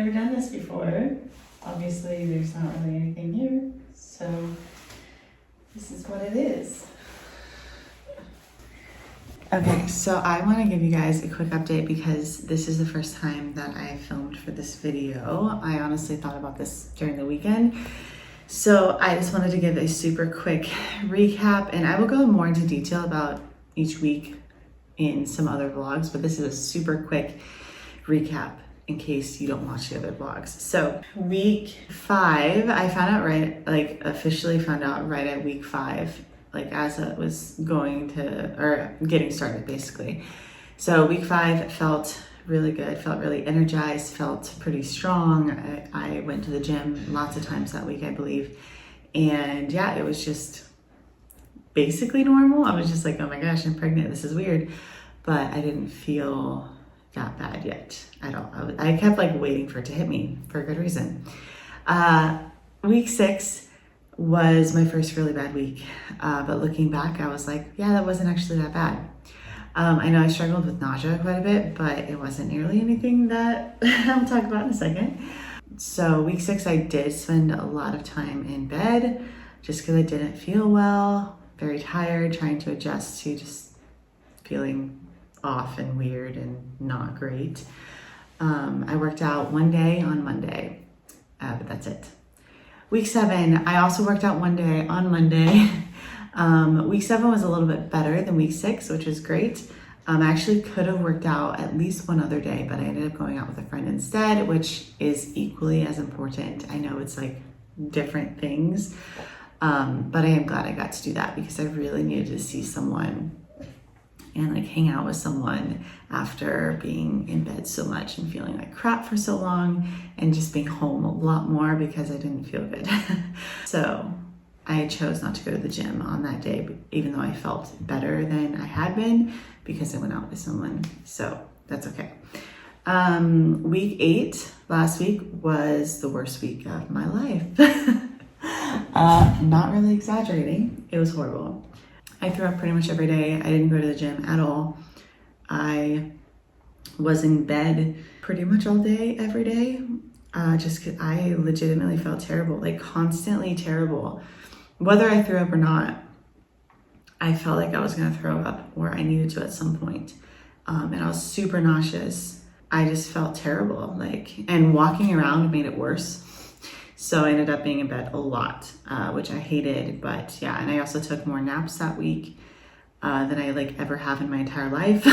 never done this before. Obviously, there's not really anything here, so this is what it is. Okay, so I want to give you guys a quick update because this is the first time that I filmed for this video. I honestly thought about this during the weekend. So I just wanted to give a super quick recap, and I will go more into detail about each week in some other vlogs, but this is a super quick recap in case you don't watch the other vlogs. So week 5, I found out officially found out right at week 5, like as it was getting started basically. So week 5 felt really good, felt really energized, felt pretty strong. I went to the gym lots of times that week, I believe. And yeah, it was just basically normal. I was just like, oh my gosh, I'm pregnant, this is weird. But I didn't feel that bad yet at all. I kept like waiting for it to hit me for a good reason. Week 6 was my first really bad week. But looking back, I was like, yeah, that wasn't actually that bad. I know I struggled with nausea quite a bit, but it wasn't nearly anything that I'll talk about in a second. So week 6, I did spend a lot of time in bed just because I didn't feel well, very tired, trying to adjust to just feeling off and weird and not great. I worked out one day on Monday, but that's it. Week 7, I also worked out one day on Monday. Week 7 was a little bit better than week 6, which was great. I actually could have worked out at least one other day, but I ended up going out with a friend instead, which is equally as important. I know it's like different things, but I am glad I got to do that because I really needed to see someone and like hang out with someone after being in bed so much and feeling like crap for so long and just being home a lot more because I didn't feel good. So I chose not to go to the gym on that day, even though I felt better than I had been because I went out with someone. So that's okay. Week 8, last week, was the worst week of my life. Not really exaggerating. It was horrible. I threw up pretty much every day. I didn't go to the gym at all. I was in bed pretty much all day, every day, just because I legitimately felt terrible, like constantly terrible. Whether I threw up or not, I felt like I was gonna throw up or I needed to at some point. And I was super nauseous. I just felt terrible, and walking around made it worse. So I ended up being in bed a lot, which I hated, but yeah, and I also took more naps that week than I ever have in my entire life.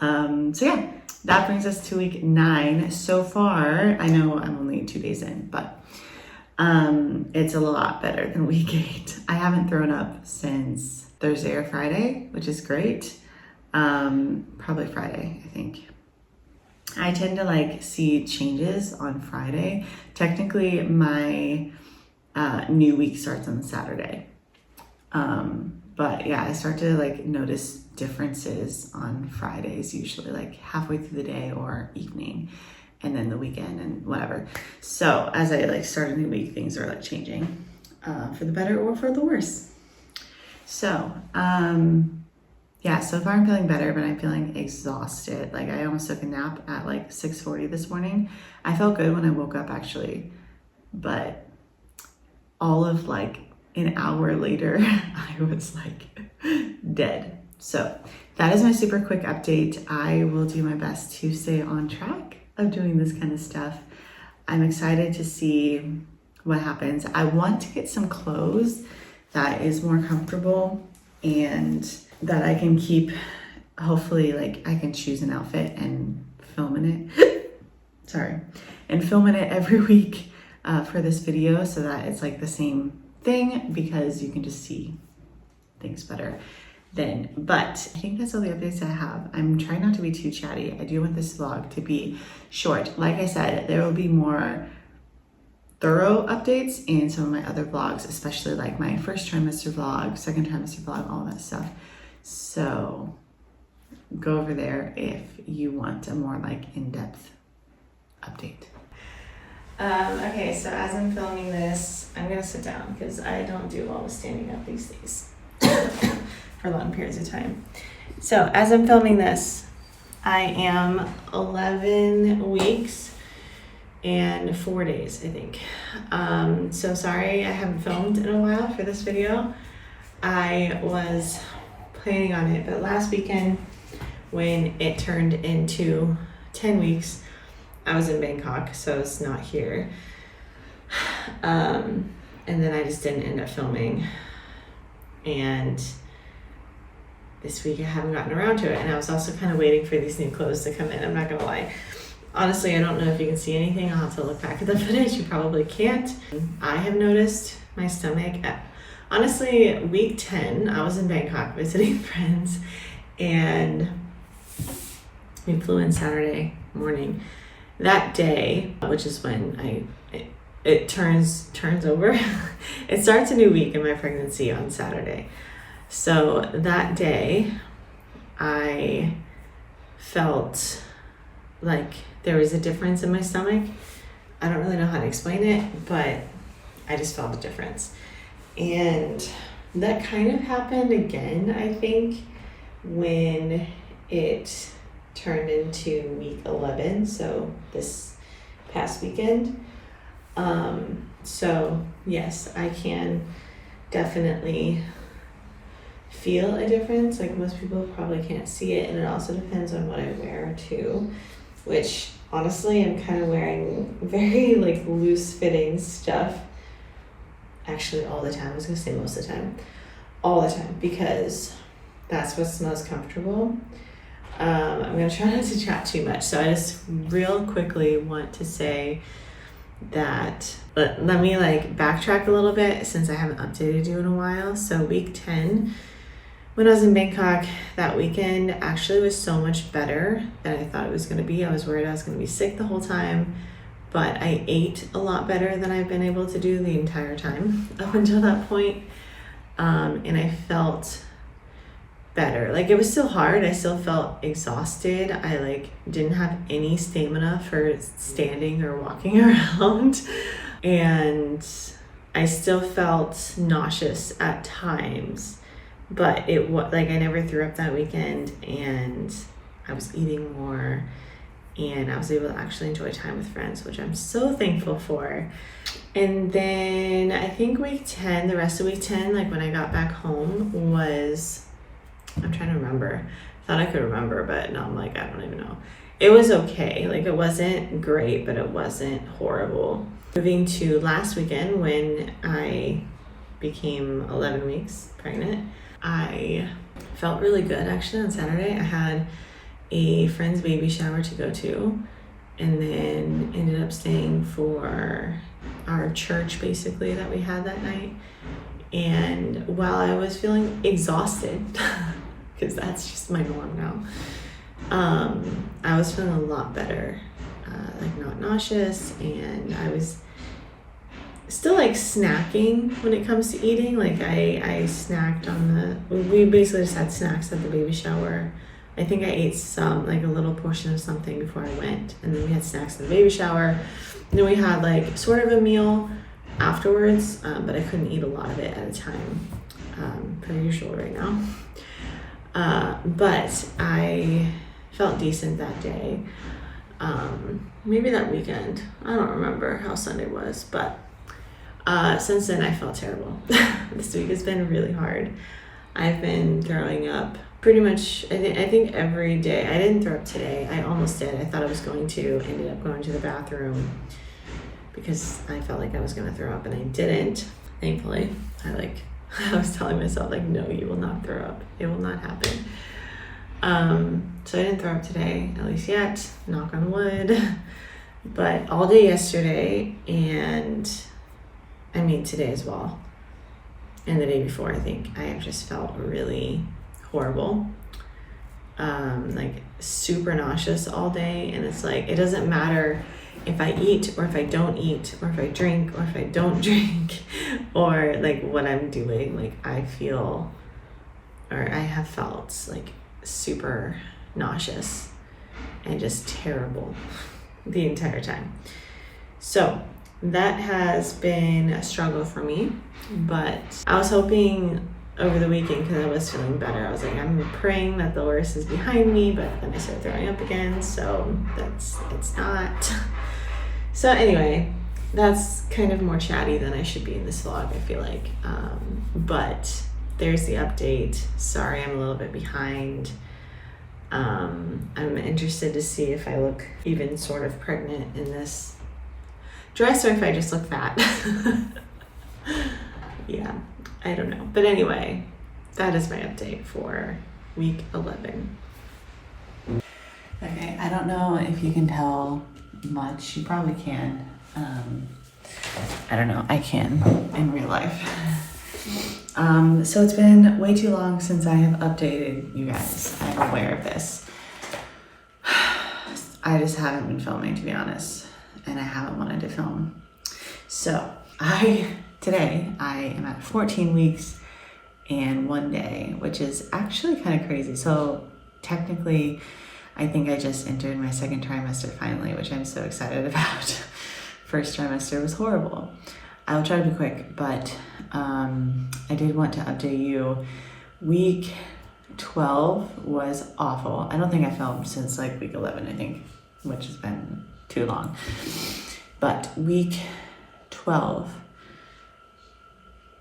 So yeah, that brings us to week 9. So far, I know I'm only 2 days in, but it's a lot better than week 8. I haven't thrown up since Thursday or Friday, which is great. Probably Friday, I think. I tend to see changes on Friday. Technically, my new week starts on Saturday. But yeah, I start to notice differences on Fridays, usually halfway through the day or evening, and then the weekend and whatever. So as I start a new week, things are changing for the better or for the worse. So yeah, so far I'm feeling better, but I'm feeling exhausted. I almost took a nap at 6:40 this morning. I felt good when I woke up actually, but all of an hour later, I was dead. So that is my super quick update. I will do my best to stay on track of doing this kind of stuff. I'm excited to see what happens. I want to get some clothes that is more comfortable and that I can keep, hopefully I can choose an outfit and film in it. Sorry. And film in it every week for this video so that it's the same thing because you can just see things better then. But I think that's all the updates I have. I'm trying not to be too chatty. I do want this vlog to be short. Like I said, there will be more thorough updates in some of my other vlogs, especially my first trimester vlog, second trimester vlog, all that stuff. So go over there if you want a more in-depth update. Okay, so as I'm filming this, I'm gonna sit down because I don't do well with standing up these days for long periods of time. So as I'm filming this, I am 11 weeks and 4 days, I think. So sorry I haven't filmed in a while for this video. I was planning on it, but last weekend when it turned into 10 weeks, I was in Bangkok, so it's not here. And then I just didn't end up filming. And this week I haven't gotten around to it. And I was also kind of waiting for these new clothes to come in. I'm not gonna lie. Honestly, I don't know if you can see anything. I'll have to look back at the footage. You probably can't. I have noticed my stomach. Honestly, week 10, I was in Bangkok visiting friends, and we flew in Saturday morning. That day, which is when it turns over. It starts a new week in my pregnancy on Saturday. So that day, I felt like there was a difference in my stomach. I don't really know how to explain it, but I just felt a difference. And that kind of happened again, I think, when it turned into week 11, so this past weekend. So yes, I can definitely feel a difference. Like, most people probably can't see it, and it also depends on what I wear too, which honestly I'm kind of wearing very like loose fitting stuff actually all the time. I was gonna say most of the time, all the time, because that's what's most comfortable. I'm gonna try not to chat too much, so I just real quickly want to say that, let me like backtrack a little bit since I haven't updated you in a while. So week 10, when I was in Bangkok, that weekend actually was so much better than I thought it was gonna be. I was worried I was gonna be sick the whole time, but I ate a lot better than I've been able to do the entire time up until that point. And I felt better. Like, it was still hard. I still felt exhausted. I like didn't have any stamina for standing or walking around. And I still felt nauseous at times, but it was like I never threw up that weekend, and I was eating more, and I was able to actually enjoy time with friends, which I'm so thankful for. And then I think week 10, the rest of week 10, like when I got back home, was, I'm trying to remember. I thought I could remember, but no, I'm like, I don't even know. It was okay. Like, it wasn't great, but it wasn't horrible. Moving to last weekend, when I became 11 weeks pregnant, I felt really good actually on Saturday. I had a friend's baby shower to go to, and then ended up staying for our church basically that we had that night. And while I was feeling exhausted, because that's just my norm now, I was feeling a lot better, like not nauseous, and I was still like snacking when it comes to eating. Like I snacked we basically just had snacks at the baby shower. I think I ate some, like a little portion of something before I went, and then we had snacks in the baby shower. And then we had like sort of a meal afterwards, but I couldn't eat a lot of it at a time, per usual right now. But I felt decent that day. Maybe that weekend. I don't remember how Sunday was, but since then I felt terrible. This week has been really hard. I've been throwing up pretty much, I think every day. I didn't throw up today. I almost did. I thought I was going to. Ended up going to the bathroom because I felt like I was going to throw up, and I didn't. Thankfully, I was telling myself, like, no, you will not throw up. It will not happen. So I didn't throw up today, at least yet. Knock on wood. But all day yesterday, and I mean today as well, and the day before, I think I just felt really horrible. Like super nauseous all day, and it's like, it doesn't matter if I eat or if I don't eat, or if I drink or if I don't drink, or like what I'm doing, like I feel, or I have felt like super nauseous and just terrible the entire time. So that has been a struggle for me, but I was hoping over the weekend, because I was feeling better, I was like, I'm praying that the worst is behind me, but then I started throwing up again, so it's not. So anyway, that's kind of more chatty than I should be in this vlog, I feel like. But there's the update. Sorry, I'm a little bit behind. I'm interested to see if I look even sort of pregnant in this dress or if I just look fat. Yeah, I don't know. But anyway, that is my update for week 11. Okay, I don't know if you can tell much. You probably can. I don't know. I can in real life. So it's been way too long since I have updated you guys. I'm aware of this. I just haven't been filming, to be honest, and I haven't wanted to film. So today I am at 14 weeks and 1 day, which is actually kind of crazy. So technically, I think I just entered my second trimester finally, which I'm so excited about. First trimester was horrible. I will try to be quick, but I did want to update you. Week 12 was awful. I don't think I filmed since like week 11, I think, which has been too long. But week 12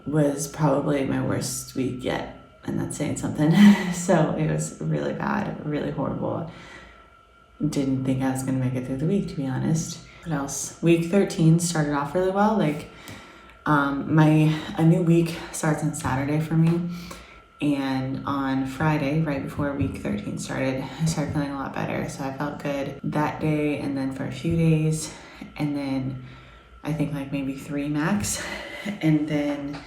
was probably my worst week yet, and that's saying something. So it was really bad, really horrible. Didn't think I was gonna make it through the week, to be honest. What else? Week 13 started off really well. Like a new week starts on Saturday for me, and on Friday, right before week 13 started, I started feeling a lot better. So I felt good that day, and then for a few days, and then I think like maybe 3 max, and then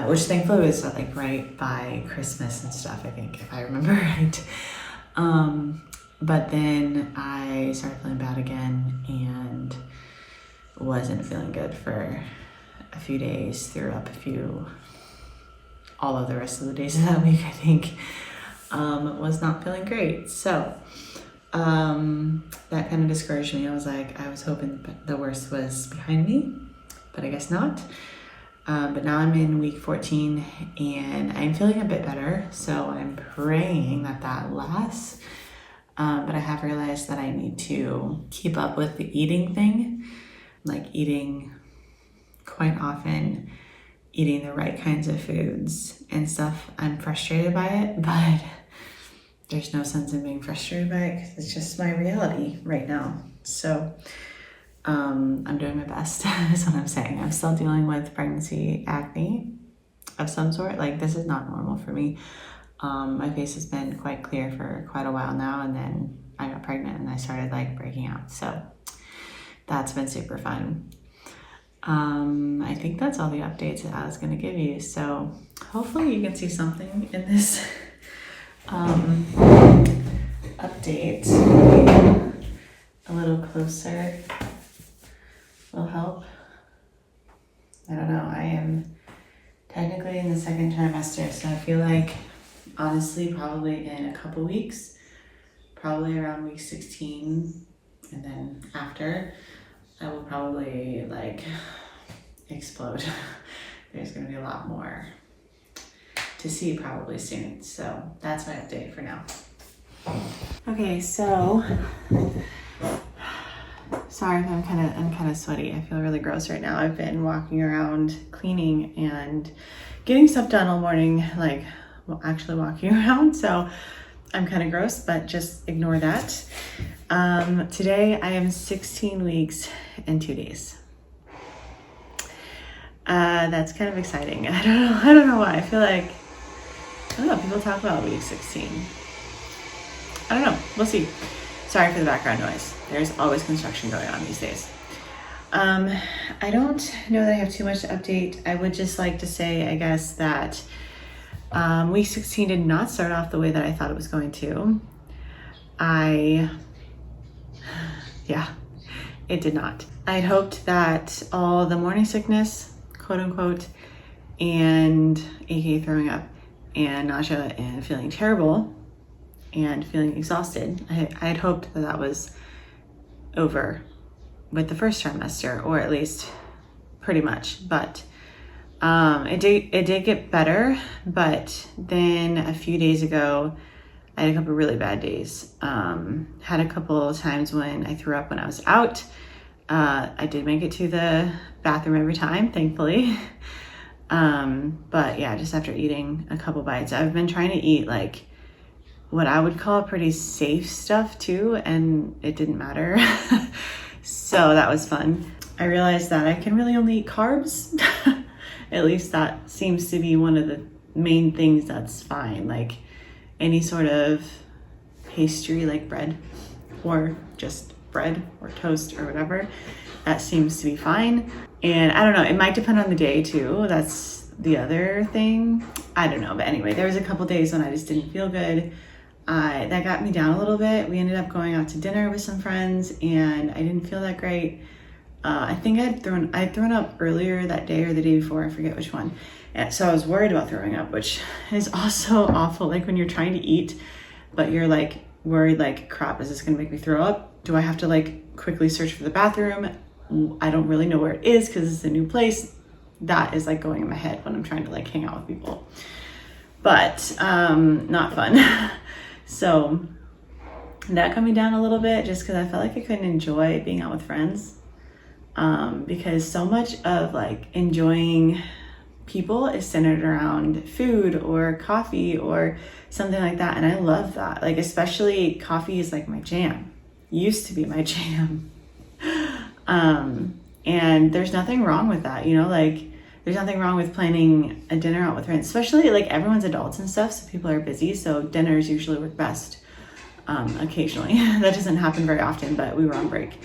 which thankfully was like right by Christmas and stuff, I think, if I remember right. But then I started feeling bad again and wasn't feeling good for a few days, threw up all of the rest of the days of that week, I think. Was not feeling great. So that kind of discouraged me. I was hoping the worst was behind me, but I guess not. But now I'm in week 14 and I'm feeling a bit better. So I'm praying that lasts. But I have realized that I need to keep up with the eating thing, like eating quite often, eating the right kinds of foods and stuff. I'm frustrated by it, but there's no sense in being frustrated by it because it's just my reality right now. So I'm doing my best, is what I'm saying. I'm still dealing with pregnancy acne of some sort. Like, this is not normal for me. My face has been quite clear for quite a while now, and then I got pregnant and I started like breaking out. So that's been super fun. I think that's all the updates that I was going to give you. So hopefully you can see something in this update. A little closer will help. I don't know. I am technically in the second trimester, so I feel like honestly probably in a couple weeks, probably around week 16, and then after, I will probably like explode. There's gonna be a lot more to see probably soon. So that's my update for now. Okay, so sorry if I'm kind of sweaty. I feel really gross right now. I've been walking around cleaning and getting stuff done all morning, like actually walking around. So I'm kind of gross, but just ignore that. Today I am 16 weeks and 2 days. That's kind of exciting. I don't know why. I feel like, I don't know, people talk about week 16. I don't know, we'll see. Sorry for the background noise. There's always construction going on these days. I don't know that I have too much to update. I would just like to say, I guess, that week 16 did not start off the way that I thought it was going to. It did not. I had hoped that all the morning sickness, quote unquote, and aka throwing up and nausea and feeling terrible and feeling exhausted, I had hoped that was over with the first trimester, or at least pretty much. But it did get better. But then a few days ago, I had a couple really bad days. Had a couple of times when I threw up when I was out. I did make it to the bathroom every time, thankfully. But yeah, just after eating a couple bites, I've been trying to eat like what I would call pretty safe stuff too, and it didn't matter. So that was fun. I realized that I can really only eat carbs. At least that seems to be one of the main things that's fine. Like any sort of pastry like bread or just bread or toast or whatever, that seems to be fine. And I don't know, it might depend on the day too. That's the other thing. I don't know, but anyway, there was a couple days when I just didn't feel good. That got me down a little bit. We ended up going out to dinner with some friends and I didn't feel that great. I think I'd thrown up earlier that day or the day before, I forget which one. And so I was worried about throwing up, which is also awful. Like when you're trying to eat, but you're like worried like, crap, is this gonna make me throw up? Do I have to like quickly search for the bathroom? I don't really know where it is because it's a new place. That is like going in my head when I'm trying to like hang out with people. But not fun. So that got me down a little bit just because I felt like I couldn't enjoy being out with friends. Because so much of like enjoying people is centered around food or coffee or something like that. And I love that. Like, especially coffee is like my jam. Used to be my jam. And there's nothing wrong with that, you know, like there's nothing wrong with planning a dinner out with friends, especially like everyone's adults and stuff. So people are busy. So dinners usually work best. Occasionally that doesn't happen very often, but we were on break.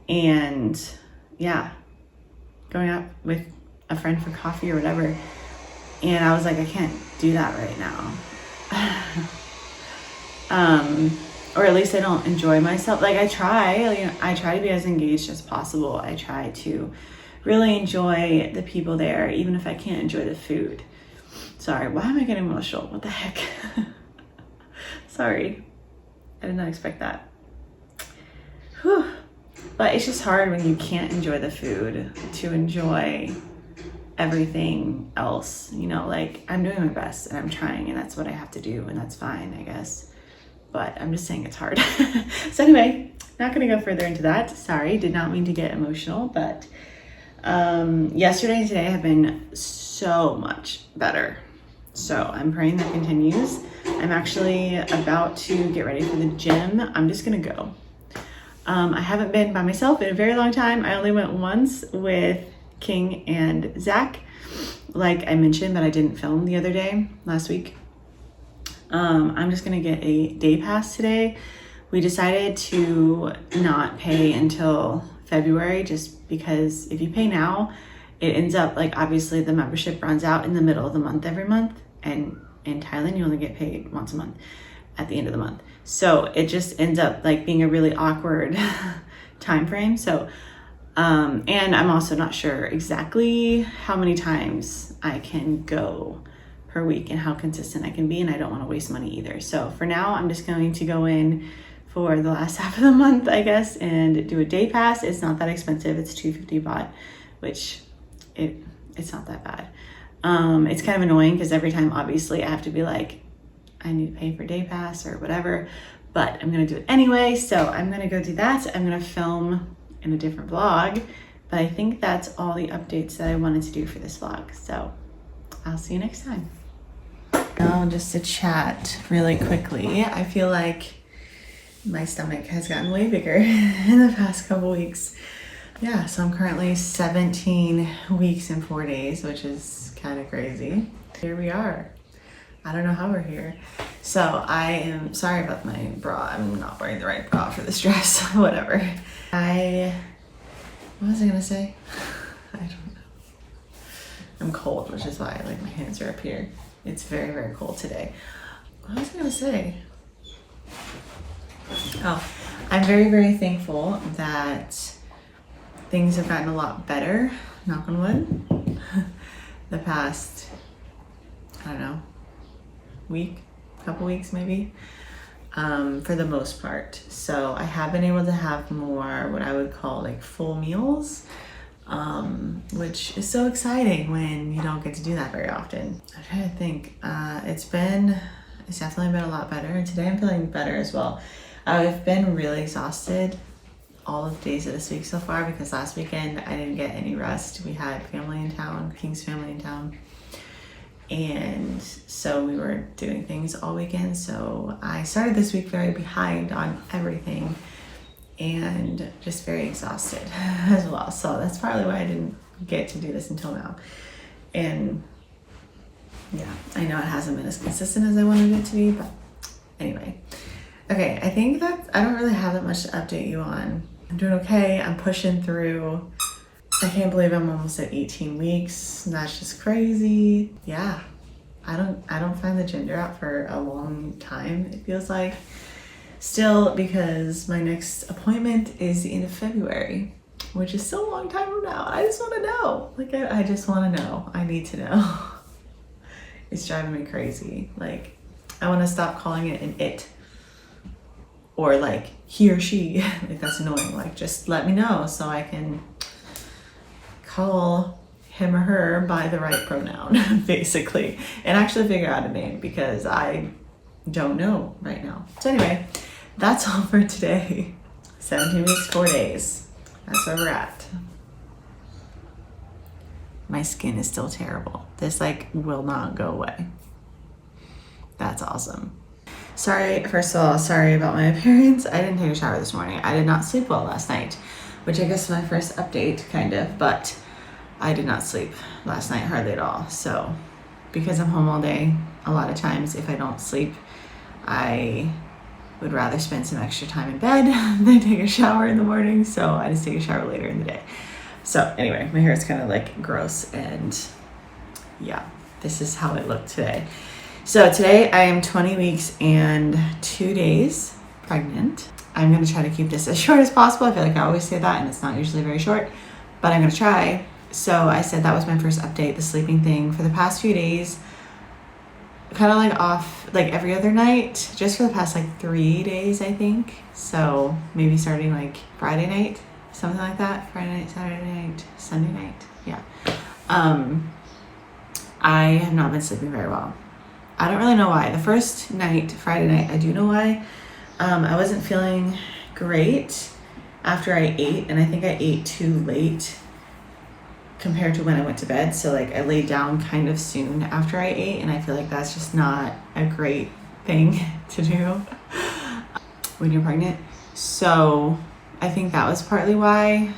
And yeah, going out with a friend for coffee or whatever. And I was like, I can't do that right now. Or at least I don't enjoy myself. Like I try to be as engaged as possible. I try to really enjoy the people there, even if I can't enjoy the food. Sorry, why am I getting emotional? What the heck? Sorry, I did not expect that. Whew. But it's just hard when you can't enjoy the food to enjoy everything else, you know, like I'm doing my best and I'm trying and that's what I have to do and that's fine, I guess. But I'm just saying it's hard. So anyway, not gonna go further into that. Sorry, did not mean to get emotional, but yesterday and today have been so much better. So I'm praying that continues. I'm actually about to get ready for the gym. I'm just gonna go. I haven't been by myself in a very long time. I only went once with King and Zach, like I mentioned, but I didn't film the other day, last week. I'm just gonna get a day pass today. We decided to not pay until February just because if you pay now, it ends up like obviously the membership runs out in the middle of the month every month. And in Thailand, you only get paid once a month at the end of the month. So it just ends up like being a really awkward time frame. So, and I'm also not sure exactly how many times I can go per week and how consistent I can be. And I don't want to waste money either. So for now, I'm just going to go in for the last half of the month, I guess, and do a day pass. It's not that expensive. It's 250 baht, which it's not that bad. It's kind of annoying because every time, obviously, I have to be like, I need to pay for day pass or whatever, but I'm going to do it anyway. So I'm going to go do that. I'm going to film in a different vlog, but I think that's all the updates that I wanted to do for this vlog. So I'll see you next time. Now just to chat really quickly. I feel like my stomach has gotten way bigger in the past couple weeks. Yeah, so I'm currently 17 weeks and 4 days, which is kind of crazy. Here we are. I don't know how we're here. So I am sorry about my bra. I'm not wearing the right bra for this dress. Whatever. What was I gonna say? I don't know. I'm cold, which is why like my hands are up here. It's very, very cold today. What was I gonna say? Oh, I'm very, very thankful that things have gotten a lot better, knock on wood, the past, I don't know, couple weeks maybe, for the most part. So I have been able to have more what I would call like full meals, which is so exciting when you don't get to do that very often. I'm trying to think, it's definitely been a lot better. And today I'm feeling better as well. I've been really exhausted all of the days of this week so far because last weekend I didn't get any rest. We had family in town, King's family in town. And so we were doing things all weekend. So I started this week very behind on everything and just very exhausted as well. So that's partly why I didn't get to do this until now. And yeah, I know it hasn't been as consistent as I wanted it to be, but anyway. Okay, I think that I don't really have that much to update you on. I'm doing okay. I'm pushing through. I can't believe I'm almost at 18 weeks. That's just crazy. Yeah, I don't find the gender out for a long time, it feels like. Still, because my next appointment is the end of February, which is still a long time from now. I just want to know. Like, I just want to know. I need to know. It's driving me crazy. Like, I want to stop calling it an it. Or like, he or she. Like, that's annoying. Like, just let me know so I can call him or her by the right pronoun, basically. And actually figure out a name because I don't know right now. So anyway, that's all for today. 17 weeks, 4 days. That's where we're at. My skin is still terrible. This like will not go away. That's awesome. Sorry, first of all, sorry about my appearance. I didn't take a shower this morning. I did not sleep well last night, which I guess is my first update, kind of, but I did not sleep last night hardly at all. So because I'm home all day, a lot of times if I don't sleep, I would rather spend some extra time in bed than take a shower in the morning. So I just take a shower later in the day. So anyway, my hair is kind of like gross and yeah, this is how it looked today. So today I am 20 weeks and 2 days pregnant. I'm gonna try to keep this as short as possible. I feel like I always say that and it's not usually very short, but I'm gonna try. So I said that was my first update, the sleeping thing. For the past few days, kind of like off like every other night, just for the past like 3 days, I think. So maybe starting like Friday night, something like that. Friday night, Saturday night, Sunday night. Yeah. I have not been sleeping very well. I don't really know why. The first night, Friday night, I do know why. I wasn't feeling great after I ate, and I think I ate too late compared to when I went to bed. So like I laid down kind of soon after I ate, and I feel like that's just not a great thing to do when you're pregnant. So I think that was partly why.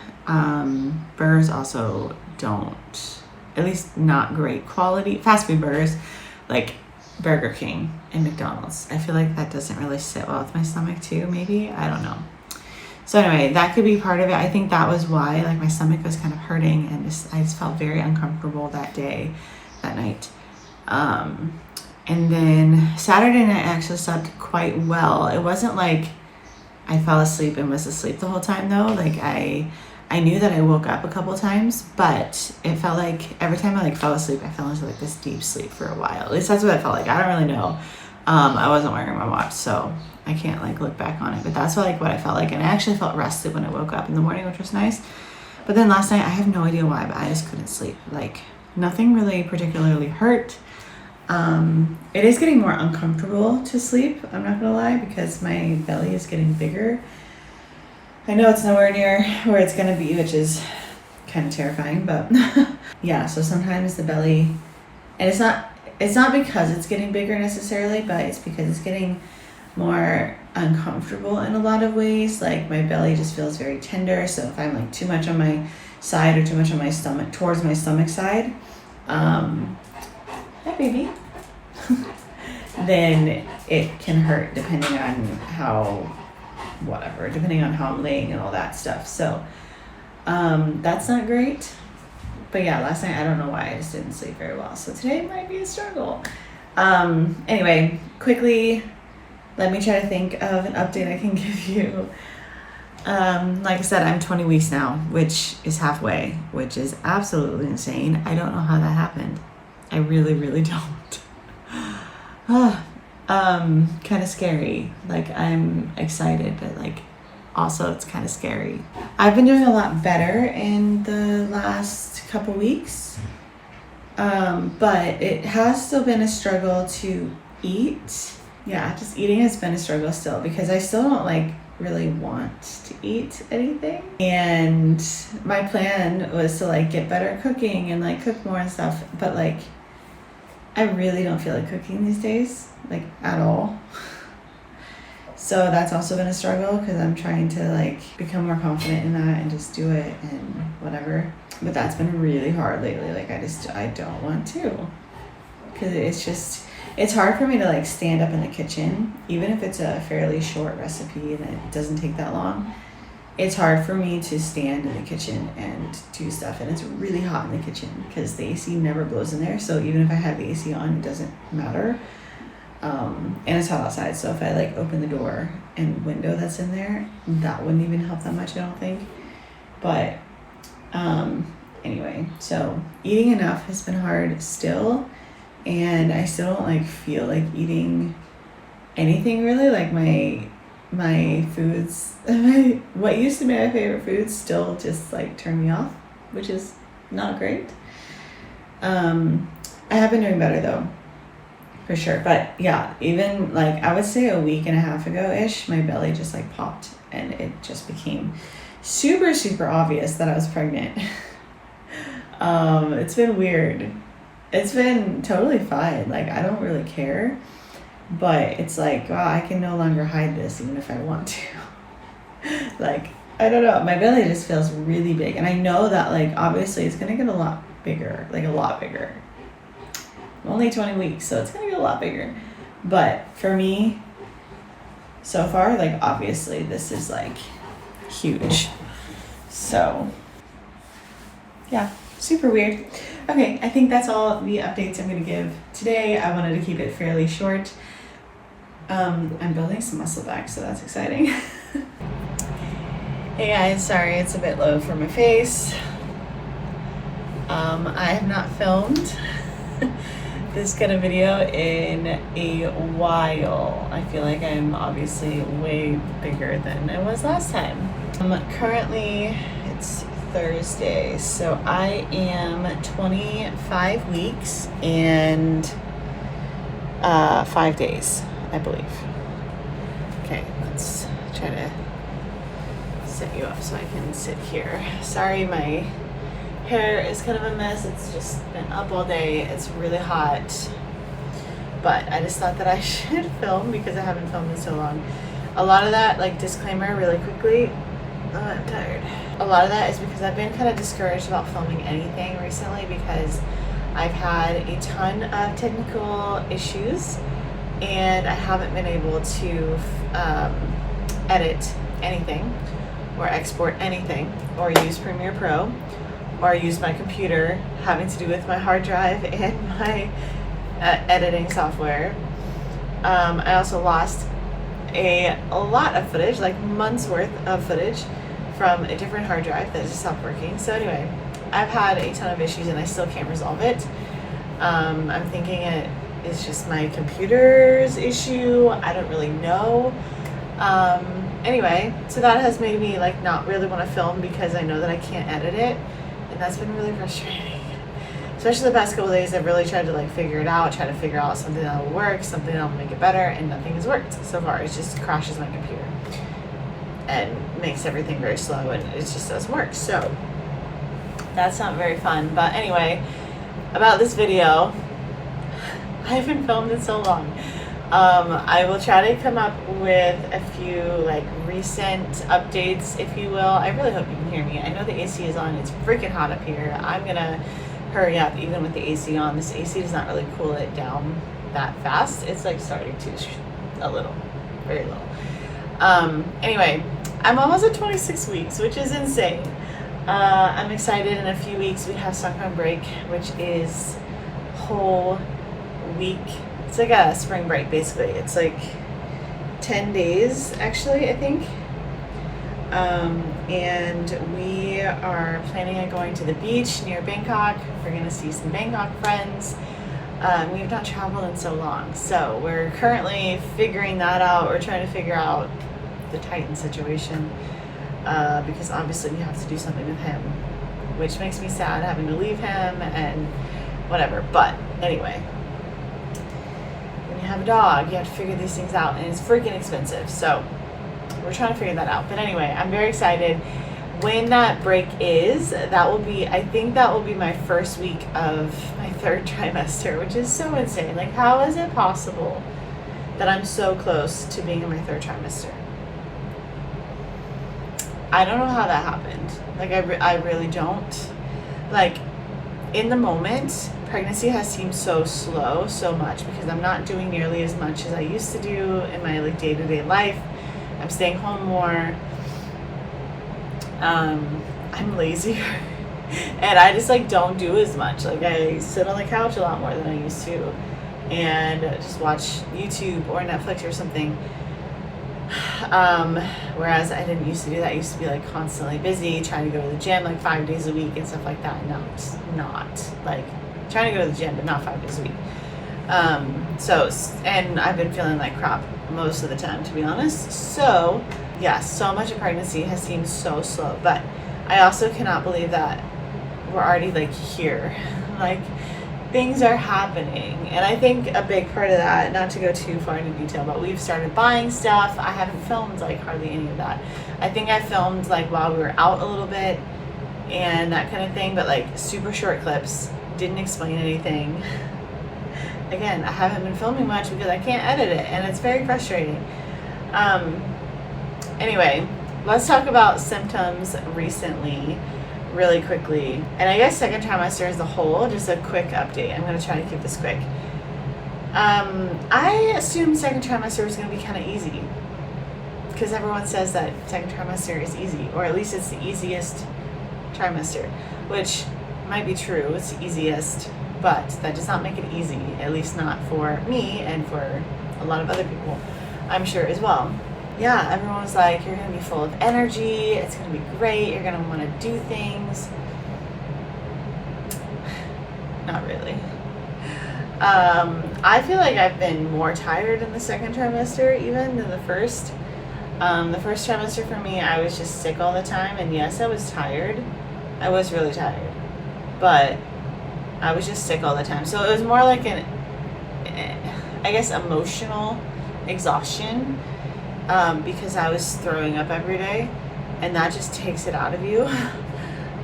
Burgers also don't, at least not great quality. Fast food burgers, like Burger King and McDonald's. I feel like that doesn't really sit well with my stomach too, maybe. I don't know. So anyway, that could be part of it. I think that was why, like, my stomach was kind of hurting and I just felt very uncomfortable that night. And then Saturday night I actually slept quite well. It wasn't like I fell asleep and was asleep the whole time though. Like I knew that I woke up a couple times, but it felt like every time I like fell asleep, I fell into like this deep sleep for a while. At least that's what it felt like. I don't really know. I wasn't wearing my watch, so I can't like look back on it, but that's what I felt like. And I actually felt rested when I woke up in the morning, which was nice. But then last night, I have no idea why, but I just couldn't sleep. Like nothing really particularly hurt. It is getting more uncomfortable to sleep, I'm not gonna lie, because my belly is getting bigger. I know it's nowhere near where it's gonna be, which is kind of terrifying, but yeah, so sometimes the belly, and it's not because it's getting bigger necessarily, but it's because it's getting more uncomfortable in a lot of ways. Like my belly just feels very tender, so if I'm like too much on my side or too much on my stomach, towards my stomach side, hi baby, then it can hurt depending on how I'm laying and all that stuff. So that's not great. But yeah, last night I don't know why I just didn't sleep very well, so today might be a struggle. Anyway, quickly, let me try to think of an update I can give you. Like I said, I'm 20 weeks now, which is halfway, which is absolutely insane. I don't know how that happened. I really, really don't. Kind of scary. Like I'm excited, but like also it's kind of scary. I've been doing a lot better in the last couple weeks, but it has still been a struggle to eat. yeah, just eating has been a struggle still because I still don't like really want to eat anything. And my plan was to like get better at cooking and like cook more and stuff, but like I really don't feel like cooking these days, like at all. So that's also been a struggle because I'm trying to like become more confident in that and just do it and whatever. But that's been really hard lately. Like I don't want to, because it's hard for me to like stand up in the kitchen, even if it's a fairly short recipe and it doesn't take that long. It's hard for me to stand in the kitchen and do stuff, and it's really hot in the kitchen because the AC never blows in there. So even if I have the AC on, it doesn't matter. And it's hot outside, so if I like open the door and window that's in there, that wouldn't even help that much, I don't think. But anyway, so eating enough has been hard still, and I still don't like feel like eating anything really. Like my foods, what used to be my favorite foods still just like turn me off, which is not great. I have been doing better though, for sure. But yeah, even like I would say a week and a half ago ish, my belly just like popped and it just became super, super obvious that I was pregnant. It's been weird. It's been totally fine. Like I don't really care, but it's like, wow, I can no longer hide this even if I want to. Like, I don't know. My belly just feels really big. And I know that like, obviously it's going to get a lot bigger, like a lot bigger. I'm only 20 weeks, so it's going to get a lot bigger. But for me, so far, like obviously this is like huge. So yeah, super weird. Okay, I think that's all the updates I'm going to give today. I wanted to keep it fairly short. I'm building some muscle back, so that's exciting. Hey guys, sorry it's a bit low for my face. I have not filmed this kind of video in a while. I feel like I'm obviously way bigger than I was last time. Currently, it's Thursday, so I am 25 weeks and 5 days, I believe. Okay, let's try to set you up so I can sit here. Sorry, my hair is kind of a mess. It's just been up all day. It's really hot, but I just thought that I should film because I haven't filmed in so long. A lot of that, like disclaimer really quickly, I'm tired. A lot of that is because I've been kind of discouraged about filming anything recently because I've had a ton of technical issues and I haven't been able to edit anything or export anything or use Premiere Pro or use my computer, having to do with my hard drive and my editing software. I also lost a lot of footage, like months worth of footage from a different hard drive that just stopped working. So anyway, I've had a ton of issues and I still can't resolve it. I'm thinking it is just my computer's issue. I don't really know. Anyway, so that has made me like not really want to film because I know that I can't edit it. And that's been really frustrating. Especially the past couple days, I've really tried to like figure it out, try to figure out something that will work, something that will make it better, and nothing has worked so far. It just crashes my computer and makes everything very slow, and it just doesn't work. So that's not very fun. But anyway, about this video, I haven't filmed in so long. I will try to come up with a few like recent updates, if you will. I really hope you can hear me. I know the AC is on. It's freaking hot up here. I'm gonna hurry up even with the AC on. This AC does not really cool it down that fast. It's like starting to a little, very little. Anyway, I'm almost at 26 weeks, which is insane. I'm excited. In a few weeks we have summer break, which is whole week. It's like a spring break basically. It's like 10 days actually, I think. And we are planning on going to the beach near Bangkok. We're gonna see some Bangkok friends. We have not traveled in so long, so we're currently figuring that out. We're trying to figure out the Titan situation because obviously we have to do something with him, which makes me sad having to leave him and whatever. But anyway, when you have a dog, you have to figure these things out, and it's freaking expensive. So we're trying to figure that out. But anyway, I'm very excited. When that break is, I think that will be my first week of my third trimester, which is so insane. Like, how is it possible that I'm so close to being in my third trimester? I don't know how that happened. Like, I really don't. Like, in the moment, pregnancy has seemed so slow, so much, because I'm not doing nearly as much as I used to do in my like day-to-day life. I'm staying home more. I'm lazier. And I just like don't do as much. Like, I sit on the couch a lot more than I used to, and just watch YouTube or Netflix or something. Whereas I didn't used to do that. I used to be like constantly busy, trying to go to the gym like 5 days a week and stuff like that. And now I'm just not, like, trying to go to the gym, but not 5 days a week. And I've been feeling like crap most of the time, to be honest. So yeah, so much of pregnancy has seemed so slow, but I also cannot believe that we're already like here. Like, things are happening. And I think a big part of that, not to go too far into detail, but we've started buying stuff. I haven't filmed like hardly any of that. I think I filmed like while we were out a little bit and that kind of thing, but like super short clips, didn't explain anything. Again, I haven't been filming much because I can't edit it, and it's very frustrating. Anyway, let's talk about symptoms recently really quickly. And I guess second trimester as a whole, just a quick update. I'm going to try to keep this quick. I assumed second trimester was going to be kind of easy, because everyone says that second trimester is easy, or at least it's the easiest trimester, which might be true. It's the easiest, but that does not make it easy, at least not for me and for a lot of other people, I'm sure, as well. Yeah, everyone was like, you're going to be full of energy, it's going to be great, you're going to want to do things. Not really. I feel like I've been more tired in the second trimester even than the first. The first trimester for me, I was just sick all the time, and yes, I was tired. I was really tired, but I was just sick all the time. So it was more like an, I guess, emotional exhaustion, because I was throwing up every day, and that just takes it out of you.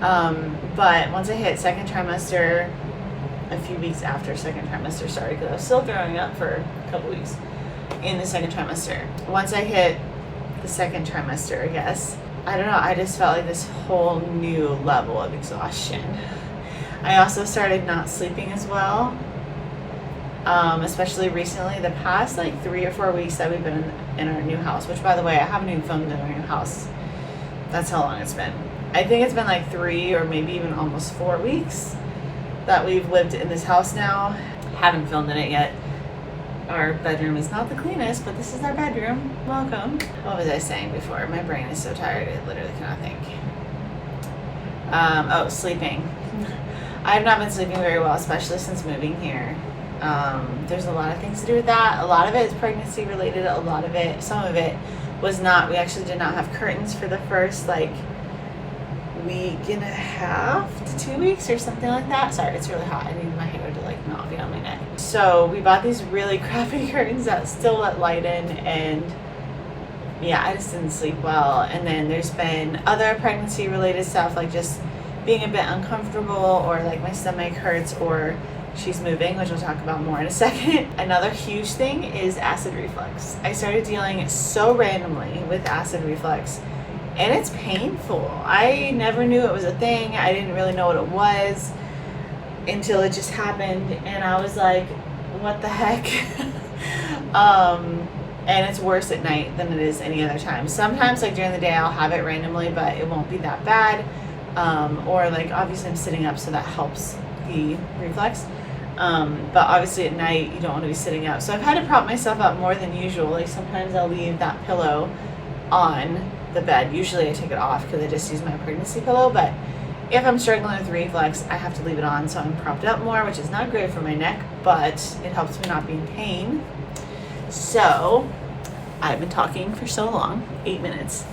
But once I hit second trimester, a few weeks after second trimester started, because I was still throwing up for a couple weeks in the second trimester. Once I hit the second trimester, I guess, I don't know, I just felt like this whole new level of exhaustion. I also started not sleeping as well, especially recently, the past like 3 or 4 weeks that we've been in our new house, which, by the way, I haven't even filmed in our new house. That's how long it's been. I think it's been like 3 or maybe even almost 4 weeks that we've lived in this house now. Haven't filmed in it yet. Our bedroom is not the cleanest, but this is our bedroom. Welcome. What was I saying before? My brain is so tired, it literally cannot think. Sleeping. I have not been sleeping very well, especially since moving here. There's a lot of things to do with that. A lot of it is pregnancy related. Some of it was not. We actually did not have curtains for the first like week and a half to 2 weeks or something like that. Sorry, it's really hot. I need my hair to like not be on my neck. So we bought these really crappy curtains that still let light in, and yeah, I just didn't sleep well. And then there's been other pregnancy related stuff, like just being a bit uncomfortable, or like my stomach hurts, or she's moving, which we'll talk about more in a second. Another huge thing is acid reflux. I started dealing so randomly with acid reflux, and it's painful. I never knew it was a thing. I didn't really know what it was until it just happened, and I was like, what the heck? And it's worse at night than it is any other time. Sometimes, like during the day, I'll have it randomly, but it won't be that bad. Or like, obviously I'm sitting up, so that helps the reflux. But obviously at night you don't want to be sitting up. So I've had to prop myself up more than usual. Like sometimes I'll leave that pillow on the bed. Usually I take it off because I just use my pregnancy pillow. But if I'm struggling with reflux, I have to leave it on, so I'm propped up more, which is not great for my neck, but it helps me not be in pain. So I've been talking for so long, 8 minutes.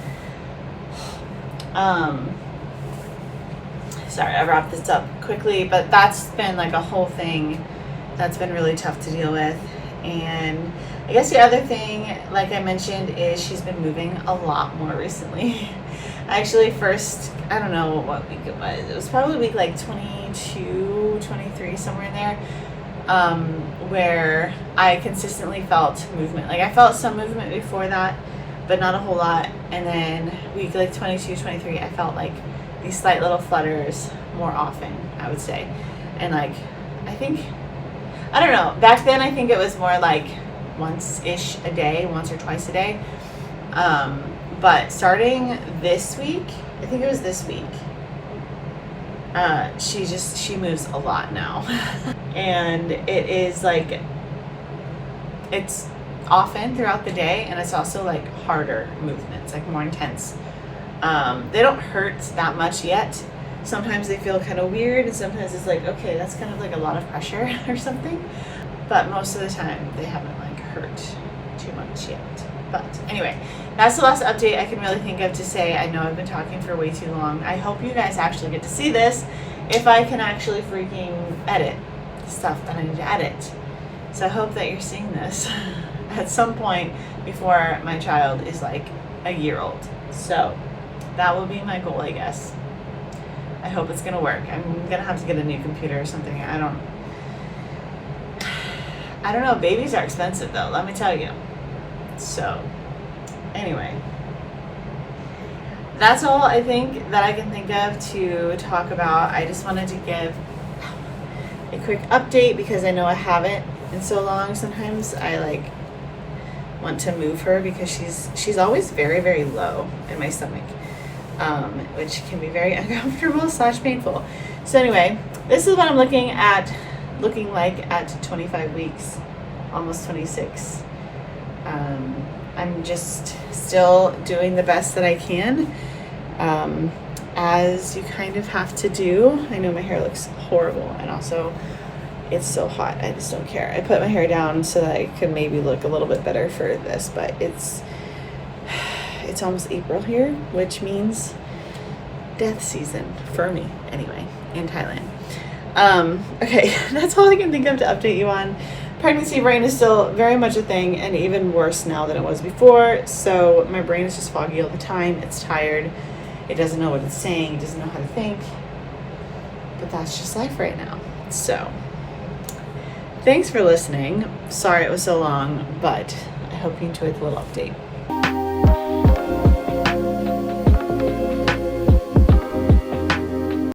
Sorry, I wrapped this up quickly, but that's been like a whole thing that's been really tough to deal with. And I guess the other thing, like I mentioned, is she's been moving a lot more recently. Actually, first, I don't know what week it was. It was probably week like 22, 23, somewhere in there, where I consistently felt movement. Like I felt some movement before that, but not a whole lot. And then week like 22, 23, I felt like these slight little flutters more often, I would say. And like, I don't know, back then I think it was more like once-ish a day, once or twice a day. But starting this week, I think it was this week, she moves a lot now. And it is like, it's often throughout the day, and it's also like harder movements, like more intense. They don't hurt that much yet. Sometimes they feel kind of weird, and sometimes it's like, okay, that's kind of like a lot of pressure or something. But most of the time, they haven't like hurt too much yet. But anyway, that's the last update I can really think of to say. I know I've been talking for way too long. I hope you guys actually get to see this, if I can actually freaking edit the stuff that I need to edit. So I hope that you're seeing this at some point before my child is like a year old. So that will be my goal, I guess. I hope it's gonna work. I'm gonna have to get a new computer or something. I don't know. Babies are expensive though, let me tell you. So anyway, that's all I think that I can think of to talk about. I just wanted to give a quick update because I know I haven't in so long. Sometimes I like want to move her because she's always very, very low in my stomach, which can be very uncomfortable / painful. So anyway, this is what I'm looking like at 25 weeks, almost 26. I'm just still doing the best that I can, as you kind of have to do. I know my hair looks horrible, and also it's so hot. I just don't care. I put my hair down so that I could maybe look a little bit better for this, but it's almost April here, which means death season for me anyway, in Thailand. Okay, that's all I can think of to update you on. Pregnancy brain is still very much a thing, and even worse now than it was before. So my brain is just foggy all the time. It's tired. It doesn't know what it's saying. It doesn't know how to think. But that's just life right now. So thanks for listening. Sorry it was so long, but I hope you enjoyed the little update.